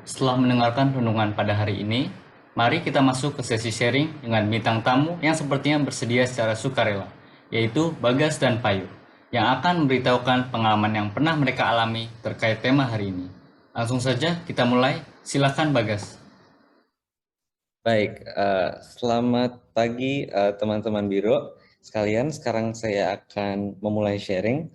Setelah mendengarkan renungan pada hari ini, mari kita masuk ke sesi sharing dengan bintang tamu yang sepertinya bersedia secara sukarela, yaitu Bagas dan Payu, yang akan memberitahukan pengalaman yang pernah mereka alami terkait tema hari ini. Langsung saja kita mulai, silakan Bagas. Baik, selamat pagi teman-teman Biro sekalian. Sekarang saya akan memulai sharing.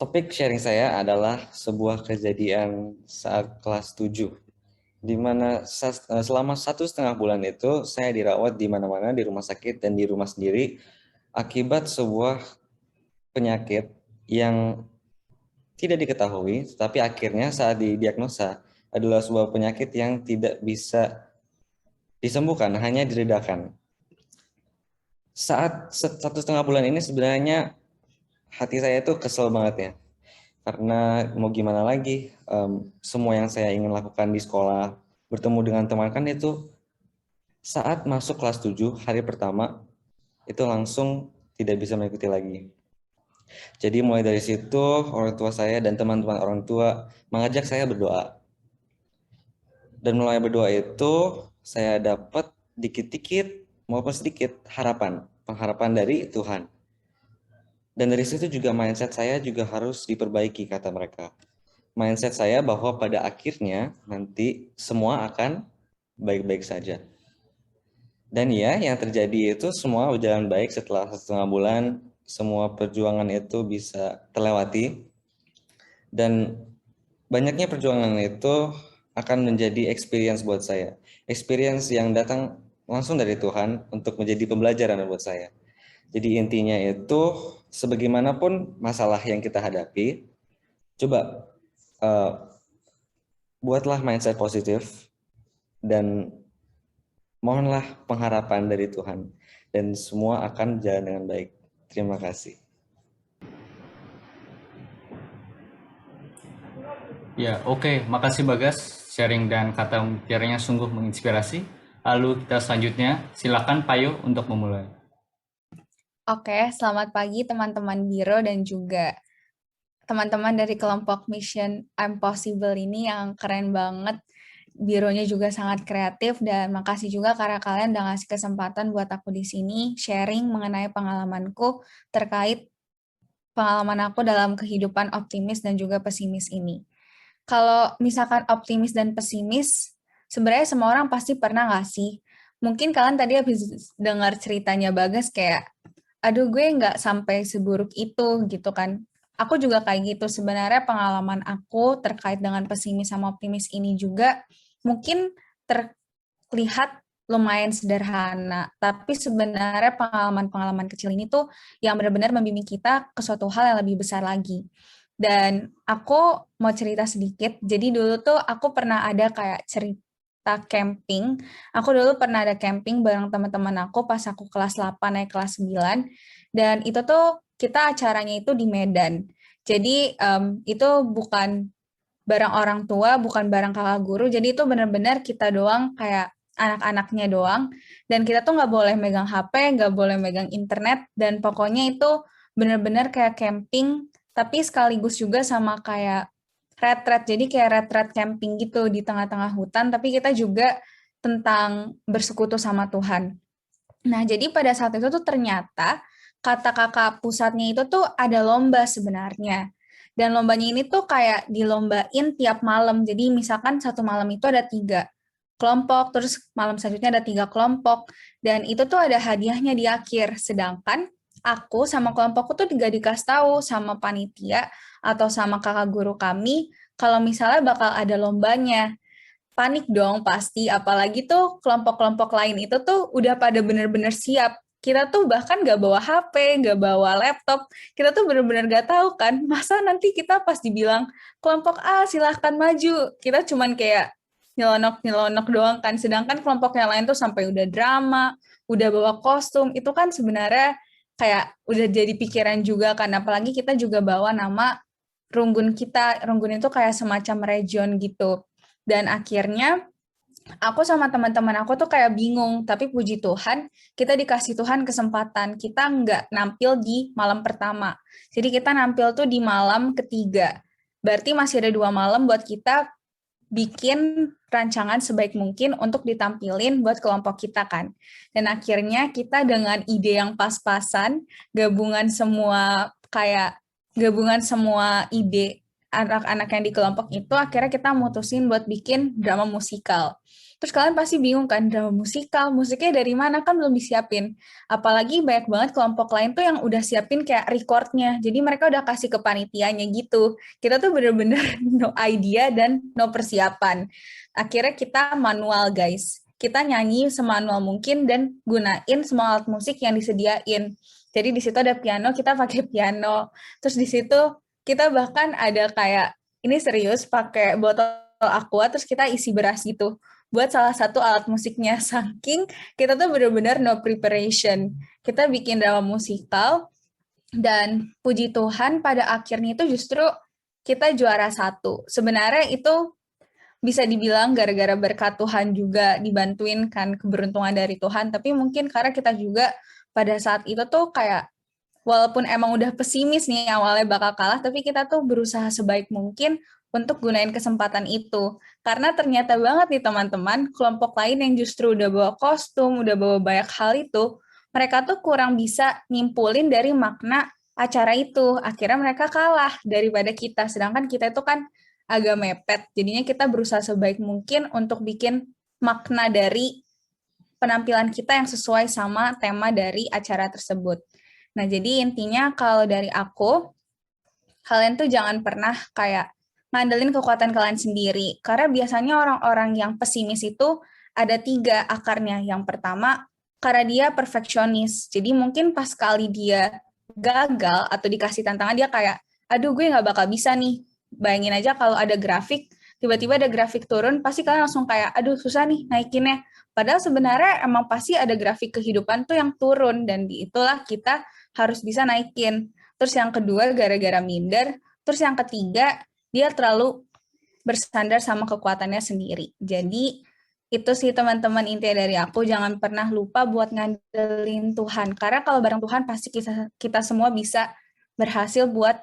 Topik sharing saya adalah sebuah kejadian saat kelas 7, di mana selama 1,5 bulan itu saya dirawat di mana-mana, di rumah sakit dan di rumah sendiri, akibat sebuah penyakit yang tidak diketahui, tetapi akhirnya saat didiagnosa adalah sebuah penyakit yang tidak bisa disembuhkan, hanya diredakan. Saat 1,5 bulan ini sebenarnya hati saya itu kesel banget ya, karena mau gimana lagi, semua yang saya ingin lakukan di sekolah, bertemu dengan teman kan itu saat masuk kelas 7 hari pertama itu langsung tidak bisa mengikuti lagi. Jadi mulai dari situ orang tua saya dan teman-teman orang tua mengajak saya berdoa, dan mulai berdoa itu saya dapat dikit-dikit maupun sedikit pengharapan dari Tuhan. Dan dari situ juga mindset saya juga harus diperbaiki, kata mereka. Mindset saya bahwa pada akhirnya nanti semua akan baik-baik saja. Dan ya, yang terjadi itu semua berjalan baik. Setelah 1,5 bulan, semua perjuangan itu bisa terlewati. Dan banyaknya perjuangan itu akan menjadi experience buat saya. Experience yang datang langsung dari Tuhan untuk menjadi pembelajaran buat saya. Jadi intinya itu, sebagaimanapun masalah yang kita hadapi, coba buatlah mindset positif dan mohonlah pengharapan dari Tuhan, dan semua akan berjalan dengan baik. Terima kasih. Ya, oke, makasih Bagas, sharing dan kata mutiaranya sungguh menginspirasi. Lalu kita selanjutnya, silakan Payu untuk memulai. Oke, selamat pagi teman-teman Biro dan juga teman-teman dari kelompok Mission Impossible ini yang keren banget. Bironya juga sangat kreatif dan makasih juga karena kalian udah ngasih kesempatan buat aku di sini sharing mengenai pengalamanku terkait pengalaman aku dalam kehidupan optimis dan juga pesimis ini. Kalau misalkan optimis dan pesimis, sebenarnya semua orang pasti pernah nggak sih? Mungkin kalian tadi habis dengar ceritanya Bagas kayak, aduh gue nggak sampai seburuk itu gitu kan. Aku juga kayak gitu. Sebenarnya pengalaman aku terkait dengan pesimis sama optimis ini juga mungkin terlihat lumayan sederhana. Tapi sebenarnya pengalaman-pengalaman kecil ini tuh yang benar-benar membimbing kita ke suatu hal yang lebih besar lagi. Dan aku mau cerita sedikit. Jadi dulu tuh aku pernah ada kayak cerita camping. Aku dulu pernah ada camping bareng teman-teman aku pas aku kelas 8 naik kelas 9. Dan itu tuh kita acaranya itu di Medan. Jadi itu bukan barang orang tua, bukan barang kakak guru. Jadi itu benar-benar kita doang kayak anak-anaknya doang. Dan kita tuh nggak boleh megang HP, nggak boleh megang internet. Dan pokoknya itu benar-benar kayak camping, tapi sekaligus juga sama kayak retret. Jadi kayak retret camping gitu di tengah-tengah hutan, tapi kita juga tentang bersekutu sama Tuhan. Nah, jadi pada saat itu tuh ternyata kata kakak pusatnya itu tuh ada lomba sebenarnya. Dan lombanya ini tuh kayak dilombain tiap malam. Jadi misalkan satu malam itu ada 3 kelompok, terus malam selanjutnya ada 3 kelompok. Dan itu tuh ada hadiahnya di akhir. Sedangkan aku sama kelompokku tuh gak dikasih tahu sama panitia atau sama kakak guru kami kalau misalnya bakal ada lombanya. Panik dong pasti, apalagi tuh kelompok-kelompok lain itu tuh udah pada bener-bener siap. Kita tuh bahkan gak bawa HP, gak bawa laptop, kita tuh bener-bener gak tahu kan, masa nanti kita pas dibilang kelompok A silahkan maju, kita cuman kayak nyelonok-nyelonok doang kan, sedangkan kelompok yang lain tuh sampai udah drama, udah bawa kostum, itu kan sebenarnya kayak udah jadi pikiran juga kan, apalagi kita juga bawa nama Runggun kita, Runggun itu kayak semacam region gitu. Dan akhirnya aku sama teman-teman aku tuh kayak bingung, tapi puji Tuhan, kita dikasih Tuhan kesempatan. Kita nggak nampil di malam pertama. Jadi kita nampil tuh di malam ketiga. Berarti masih ada 2 malam buat kita bikin rancangan sebaik mungkin untuk ditampilin buat kelompok kita kan. Dan akhirnya kita dengan ide yang pas-pasan, gabungan semua ide anak-anak yang di kelompok itu, akhirnya kita mutusin buat bikin drama musikal. Terus kalian pasti bingung kan, drama musikal, musiknya dari mana, kan belum disiapin. Apalagi banyak banget kelompok lain tuh yang udah siapin kayak recordnya, jadi mereka udah kasih ke panitianya gitu. Kita tuh bener-bener no idea dan no persiapan. Akhirnya kita manual guys, kita nyanyi semanual mungkin dan gunain semua alat musik yang disediain. Jadi di situ ada piano, kita pakai piano. Terus di situ kita bahkan ada kayak, ini serius, pakai botol aqua, terus kita isi beras gitu buat salah satu alat musiknya. Saking kita tuh benar-benar no preparation. Kita bikin drama musikal, dan puji Tuhan pada akhirnya itu justru kita juara 1. Sebenarnya itu bisa dibilang gara-gara berkat Tuhan juga, dibantuin kan, keberuntungan dari Tuhan, tapi mungkin karena kita juga pada saat itu tuh kayak, walaupun emang udah pesimis nih awalnya bakal kalah, tapi kita tuh berusaha sebaik mungkin untuk gunain kesempatan itu. Karena ternyata banget nih teman-teman, kelompok lain yang justru udah bawa kostum, udah bawa banyak hal itu, mereka tuh kurang bisa nyimpulin dari makna acara itu. Akhirnya mereka kalah daripada kita. Sedangkan kita itu kan agak mepet. Jadinya kita berusaha sebaik mungkin untuk bikin makna dari penampilan kita yang sesuai sama tema dari acara tersebut. Nah, jadi intinya kalau dari aku, kalian tuh jangan pernah kayak ngandelin kekuatan kalian sendiri. Karena biasanya orang-orang yang pesimis itu ada 3 akarnya. Yang pertama, karena dia perfeksionis. Jadi mungkin pas kali dia gagal atau dikasih tantangan, dia kayak, aduh gue nggak bakal bisa nih. Bayangin aja kalau ada grafik, tiba-tiba ada grafik turun, pasti kalian langsung kayak, aduh susah nih naikinnya. Padahal sebenarnya emang pasti ada grafik kehidupan tuh yang turun, dan itulah kita harus bisa naikin. Terus yang kedua, gara-gara minder. Terus yang ketiga, dia terlalu bersandar sama kekuatannya sendiri. Jadi itu sih teman-teman intinya dari aku, jangan pernah lupa buat ngandelin Tuhan. Karena kalau bareng Tuhan pasti kita semua bisa berhasil buat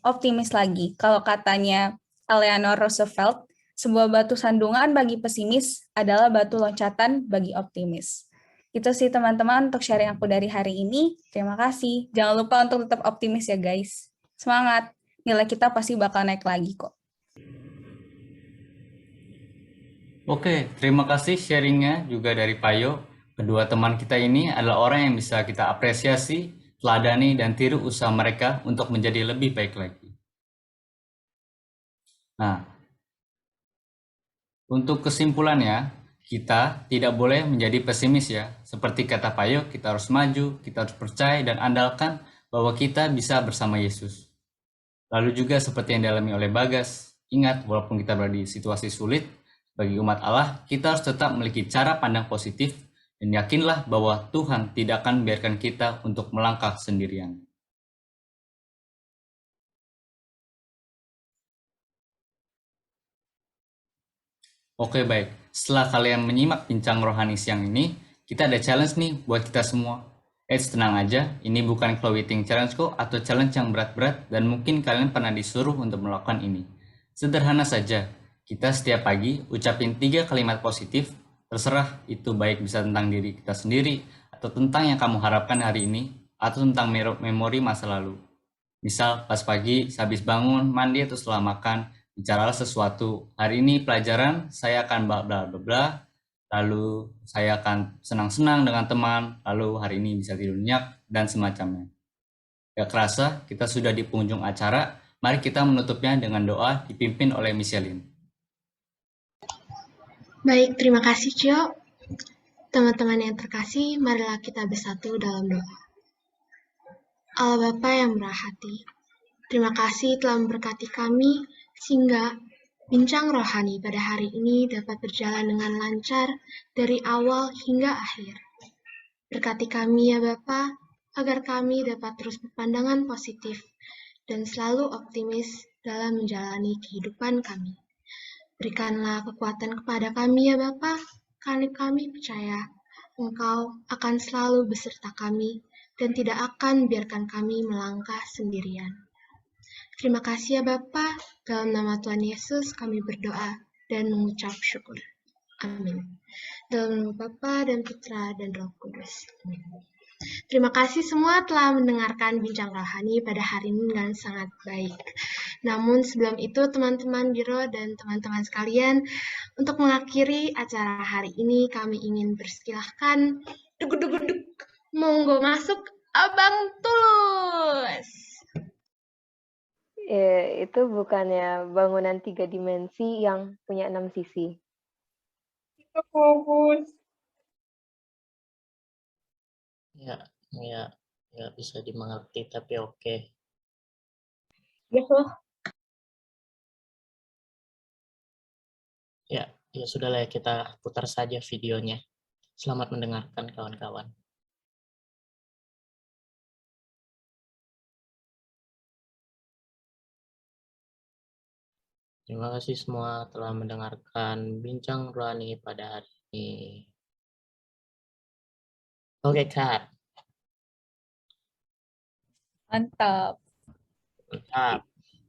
optimis lagi. Kalau katanya Eleanor Roosevelt, sebuah batu sandungan bagi pesimis adalah batu loncatan bagi optimis. Itu sih teman-teman untuk sharing aku dari hari ini. Terima kasih. Jangan lupa untuk tetap optimis ya guys. Semangat. Nilai kita pasti bakal naik lagi kok. Oke, terima kasih sharingnya juga dari Payo. Kedua teman kita ini adalah orang yang bisa kita apresiasi, teladani, dan tiru usaha mereka untuk menjadi lebih baik lagi. Nah, untuk kesimpulannya, kita tidak boleh menjadi pesimis ya. Seperti kata Payo, kita harus maju, kita harus percaya dan andalkan bahwa kita bisa bersama Yesus. Lalu juga seperti yang dialami oleh Bagas, ingat walaupun kita berada di situasi sulit, bagi umat Allah, kita harus tetap memiliki cara pandang positif dan yakinlah bahwa Tuhan tidak akan membiarkan kita untuk melangkah sendirian. Oke baik, setelah kalian menyimak bincang rohani siang ini, kita ada challenge nih buat kita semua. Tenang aja, ini bukan Clowiting Challenge kok atau challenge yang berat-berat dan mungkin kalian pernah disuruh untuk melakukan ini. Sederhana saja, kita setiap pagi ucapin 3 kalimat positif, terserah itu baik bisa tentang diri kita sendiri, atau tentang yang kamu harapkan hari ini, atau tentang memori masa lalu. Misal pas pagi, habis bangun, mandi atau setelah makan, bicaralah sesuatu. Hari ini pelajaran, saya akan bla bla bla bla, lalu saya akan senang-senang dengan teman, lalu hari ini bisa tidur nyenyak, dan semacamnya. Gak kerasa, kita sudah di penghujung acara, mari kita menutupnya dengan doa dipimpin oleh Michelin. Baik, terima kasih Cio. Teman-teman yang terkasih, marilah kita bersatu dalam doa. Allah Bapa yang murah hati, terima kasih telah memberkati kami, sehingga bincang rohani pada hari ini dapat berjalan dengan lancar dari awal hingga akhir. Berkati kami ya Bapa, agar kami dapat terus berpandangan positif dan selalu optimis dalam menjalani kehidupan kami. Berikanlah kekuatan kepada kami ya Bapa, karena kami percaya Engkau akan selalu beserta kami dan tidak akan biarkan kami melangkah sendirian. Terima kasih ya Bapa, dalam nama Tuhan Yesus kami berdoa dan mengucap syukur. Amin. Dalam nama Bapa dan Putra dan Roh Kudus. Amin. Terima kasih semua telah mendengarkan bincang rohani pada hari ini dengan sangat baik. Namun sebelum itu teman-teman Biro dan teman-teman sekalian, untuk mengakhiri acara hari ini kami ingin persilahkan duk, monggo masuk Abang Tulus. Itu bukannya bangunan 3 dimensi yang punya 6 sisi. Ya bisa dimengerti, tapi oke. Ya sudahlah, kita putar saja videonya. Selamat mendengarkan kawan-kawan. Terima kasih semua telah mendengarkan bincang rohani pada hari ini. Oke, Kak. Mantap. Mantap.